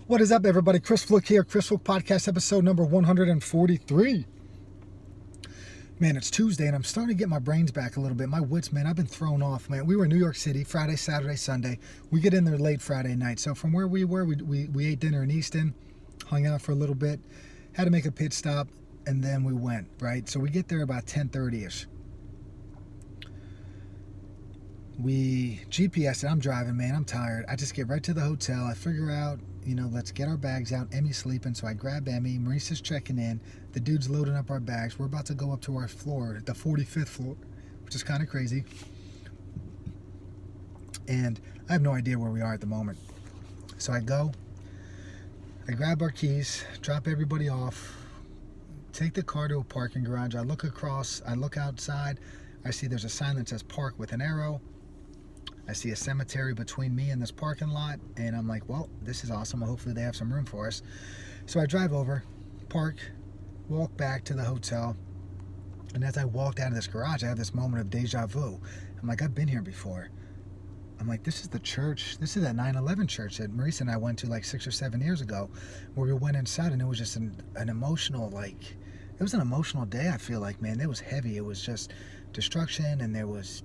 What is up, everybody? Chris Flick here, Chris Flick Podcast, episode number 143. Man, it's Tuesday, and I'm starting to get my brains back a little bit. My wits, man, I've been thrown off, man. We were in New York City Friday, Saturday, Sunday. We get in there late Friday night. So from where we were, we ate dinner in Easton, hung out for a little bit, had to make a pit stop, and then we went, right? So we get there about 10:30-ish. We GPS it. I'm driving, man. I'm tired. I just get right to the hotel. I figure out, let's get our bags out. Emmy's sleeping, so I grab Emmy. Maurice's checking in. The dude's loading up our bags. We're about to go up to our floor, the 45th floor, which is kind of crazy. And I have no idea where we are at the moment. So I grab our keys, drop everybody off, take the car to a parking garage. I look outside. I see there's a sign that says park with an arrow. I see a cemetery between me and this parking lot, and I'm like, well, this is awesome. Hopefully they have some room for us. So I drive over, park, walk back to the hotel, and as I walked out of this garage, I have this moment of deja vu. I'm like, I've been here before. I'm like, this is the church. This is that 9/11 church that Maurice and I went to like 6 or 7 years ago, where we went inside, and it was just an emotional, it was an emotional day, I feel like, man. It was heavy. It was just destruction, and there was,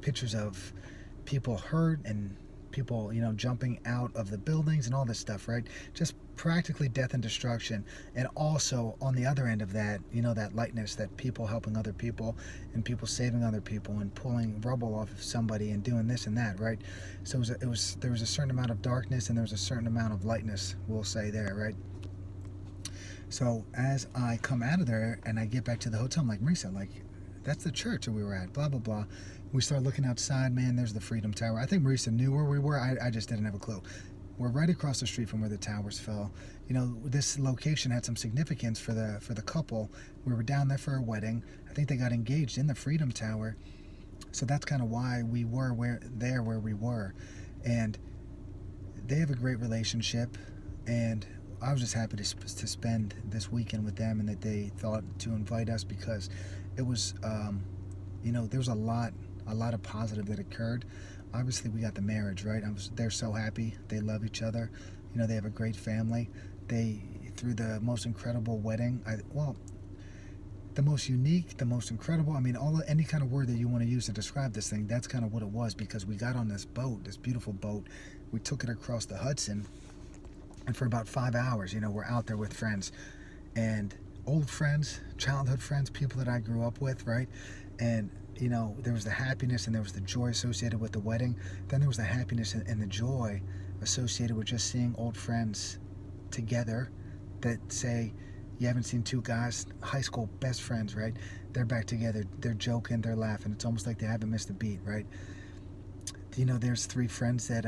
pictures of people hurt and people, jumping out of the buildings and all this stuff, right? Just practically death and destruction. And also on the other end of that, that lightness, that people helping other people and people saving other people and pulling rubble off of somebody and doing this and that, right? So there was a certain amount of darkness and there was a certain amount of lightness, we'll say there, right? So as I come out of there and I get back to the hotel, I'm like, Marisa, that's the church that we were at, blah, blah, blah. We start looking outside, man, there's the Freedom Tower. I think Marisa knew where we were. I just didn't have a clue. We're right across the street from where the towers fell. This location had some significance for the couple. We were down there for a wedding. I think they got engaged in the Freedom Tower. So that's kind of why we were where we were. And they have a great relationship, and I was just happy to spend this weekend with them, and that they thought to invite us because it was, there was a lot of positive that occurred. Obviously, we got the marriage, right? They're so happy. They love each other. They have a great family. Through the most incredible wedding, the most unique, the most incredible. Any kind of word that you want to use to describe this thing, that's kind of what it was, because we got on this boat, this beautiful boat. We took it across the Hudson, and for about 5 hours, we're out there with friends and old friends, childhood friends, people that I grew up with, right? And there was the happiness and there was the joy associated with the wedding. Then there was the happiness and the joy associated with just seeing old friends together that say, you haven't seen two guys, high school best friends, right? They're back together, they're joking, they're laughing. It's almost like they haven't missed a beat, right? There's three friends that,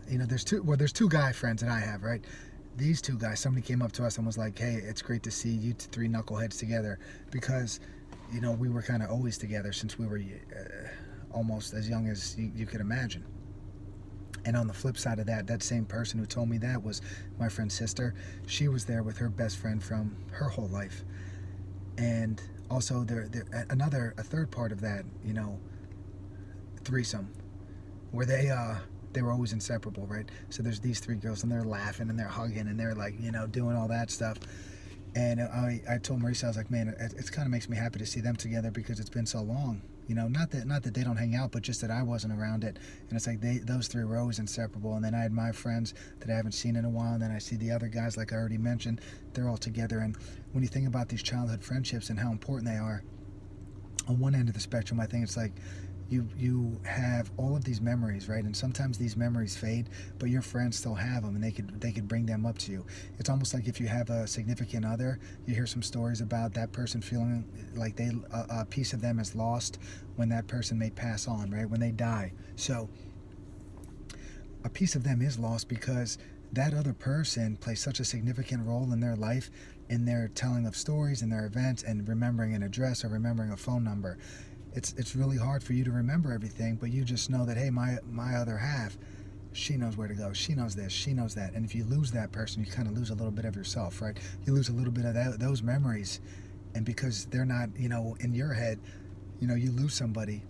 there's two guy friends that I have, right? These two guys, somebody came up to us and was like, hey, it's great to see you three knuckleheads together, because we were kind of always together since we were almost as young as you could imagine. And on the flip side of that same person who told me that was my friend's sister. She was there with her best friend from her whole life. And also a third part of that, threesome, where they were always inseparable, right? So there's these three girls, and they're laughing and they're hugging and they're doing all that stuff. And I told Marisa, I was like, man, it kind of makes me happy to see them together, because it's been so long. Not that they don't hang out, but just that I wasn't around it. And it's like those three were always inseparable. And then I had my friends that I haven't seen in a while. And then I see the other guys, like I already mentioned, they're all together. And when you think about these childhood friendships and how important they are, on one end of the spectrum, I think it's like, you have all of these memories, right? And sometimes these memories fade, but your friends still have them, and they could bring them up to you. It's almost like if you have a significant other, you hear some stories about that person feeling like a piece of them is lost when that person may pass on, right? When they die. So a piece of them is lost because that other person plays such a significant role in their life, in their telling of stories, in their events, and remembering an address or remembering a phone number. It's really hard for you to remember everything, but you just know that, hey, my other half, she knows where to go. She knows this. She knows that. And if you lose that person, you kind of lose a little bit of yourself, right? You lose a little bit of those memories. And because they're not, in your head, you lose somebody.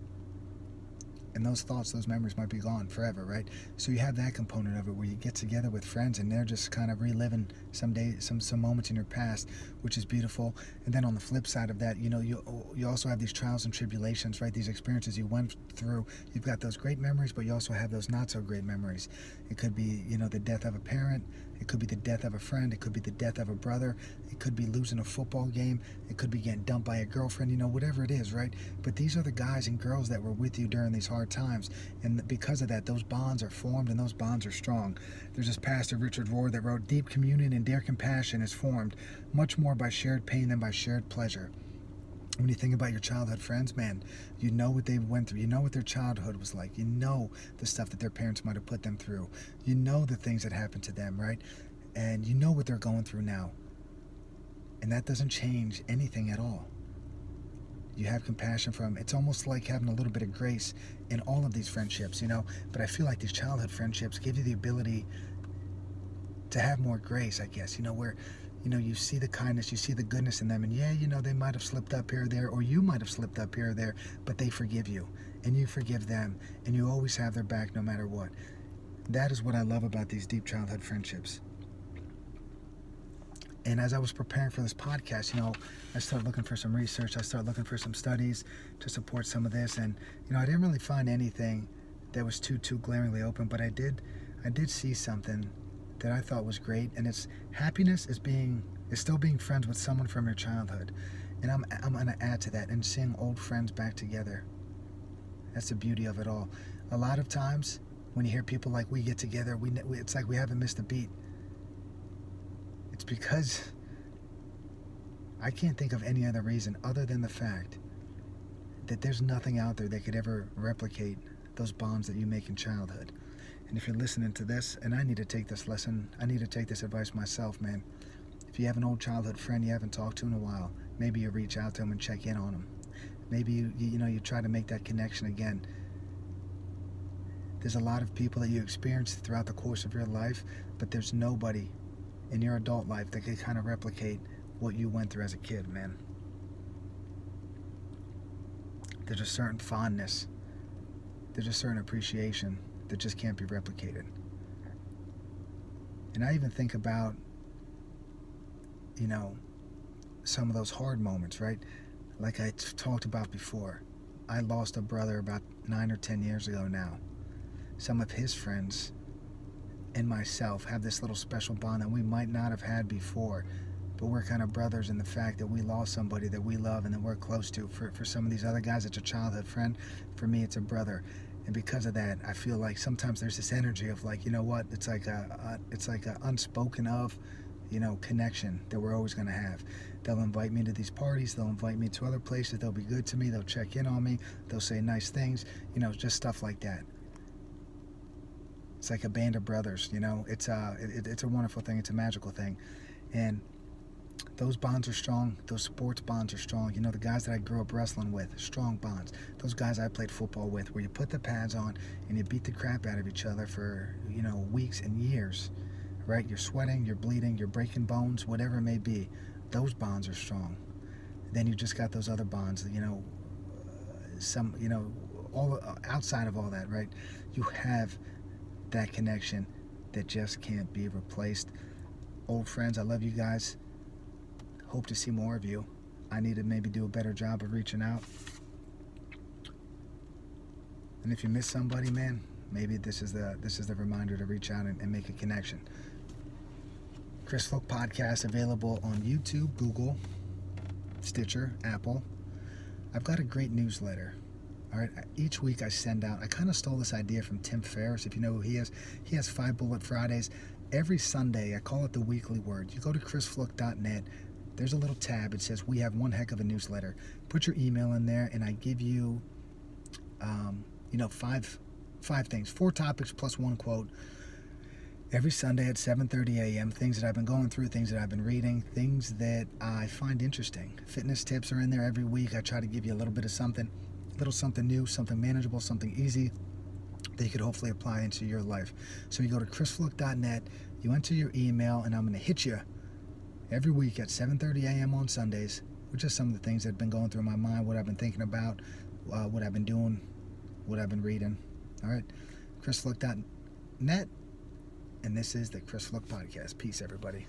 And those thoughts, those memories might be gone forever, right? So you have that component of it where you get together with friends and they're just kind of reliving some moments in your past, which is beautiful. And then on the flip side of that, you also have these trials and tribulations, right? These experiences you went through. You've got those great memories, but you also have those not so great memories. It could be, the death of a parent. It could be the death of a friend. It could be the death of a brother. It could be losing a football game. It could be getting dumped by a girlfriend, whatever it is, right? But these are the guys and girls that were with you during these hard times. And because of that, those bonds are formed and those bonds are strong. There's this pastor, Richard Rohr, that wrote, "Deep communion and dear compassion is formed much more by shared pain than by shared pleasure." When you think about your childhood friends, man, you know what they went through. You know what their childhood was like. You know the stuff that their parents might have put them through. You know the things that happened to them, right? And you know what they're going through now. And that doesn't change anything at all. You have compassion for them. It's almost like having a little bit of grace in all of these friendships, But I feel like these childhood friendships give you the ability to have more grace, I guess, where you see the kindness, you see the goodness in them, and they might have slipped up here or there, or you might have slipped up here or there, but they forgive you, and you forgive them, and you always have their back no matter what. That is what I love about these deep childhood friendships. And as I was preparing for this podcast, I started looking for some research, I started looking for some studies to support some of this, and I didn't really find anything that was too glaringly open, but I did see something that I thought was great, and it's happiness is still being friends with someone from your childhood. And I'm going to add to that, and seeing old friends back together. That's the beauty of it all. A lot of times when you hear people like, we get together, it's like we haven't missed a beat. It's because I can't think of any other reason other than the fact that there's nothing out there that could ever replicate those bonds that you make in childhood. And if you're listening to this, and I need to take this lesson, I need to take this advice myself, man. If you have an old childhood friend you haven't talked to in a while, maybe you reach out to him and check in on him. Maybe you try to make that connection again. There's a lot of people that you experience throughout the course of your life, but there's nobody in your adult life that can kind of replicate what you went through as a kid, man. There's a certain fondness. There's a certain appreciation that just can't be replicated. And I even think about, some of those hard moments, right? Like I talked about before. I lost a brother about 9 or 10 years ago now. Some of his friends and myself have this little special bond that we might not have had before, but we're kind of brothers in the fact that we lost somebody that we love and that we're close to. For some of these other guys, it's a childhood friend. For me, it's a brother. And because of that, I feel like sometimes there's this energy of like, it's like a unspoken of, connection that we're always going to have. They'll invite me to these parties. They'll invite me to other places. They'll be good to me. They'll check in on me. They'll say nice things, just stuff like that. It's like a band of brothers, It's a wonderful thing. It's a magical thing. And those bonds are strong. Those sports bonds are strong. The guys that I grew up wrestling with, strong bonds. Those guys I played football with, where you put the pads on and you beat the crap out of each other for, weeks and years, right? You're sweating, you're bleeding, you're breaking bones, whatever it may be. Those bonds are strong. Then you just got those other bonds, all outside of all that, right? You have that connection that just can't be replaced. Old friends, I love you guys. Hope to see more of you. I need to maybe do a better job of reaching out. And if you miss somebody, man, maybe this is the reminder to reach out and make a connection. Chris Folk Podcast available on YouTube, Google, Stitcher, Apple. I've got a great newsletter. All right, each week I send out, I kind of stole this idea from Tim Ferriss, if you know who he is. He has 5 Bullet Fridays. Every Sunday, I call it the weekly word. You go to chrisflook.net. There's a little tab. It says, we have one heck of a newsletter. Put your email in there, and I give you, 5 things, 4 topics plus 1 quote. Every Sunday at 7:30 a.m., things that I've been going through, things that I've been reading, things that I find interesting. Fitness tips are in there every week. I try to give you a little bit of something, something new, something manageable, something easy that you could hopefully apply into your life. So you go to chrisflook.net, you enter your email, and I'm going to hit you every week at 7:30 a.m. on Sundays with just some of the things that have been going through my mind, what I've been thinking about, what I've been doing what I've been reading. All right, chrislook.net, and this is the Chris Look Podcast. Peace, everybody.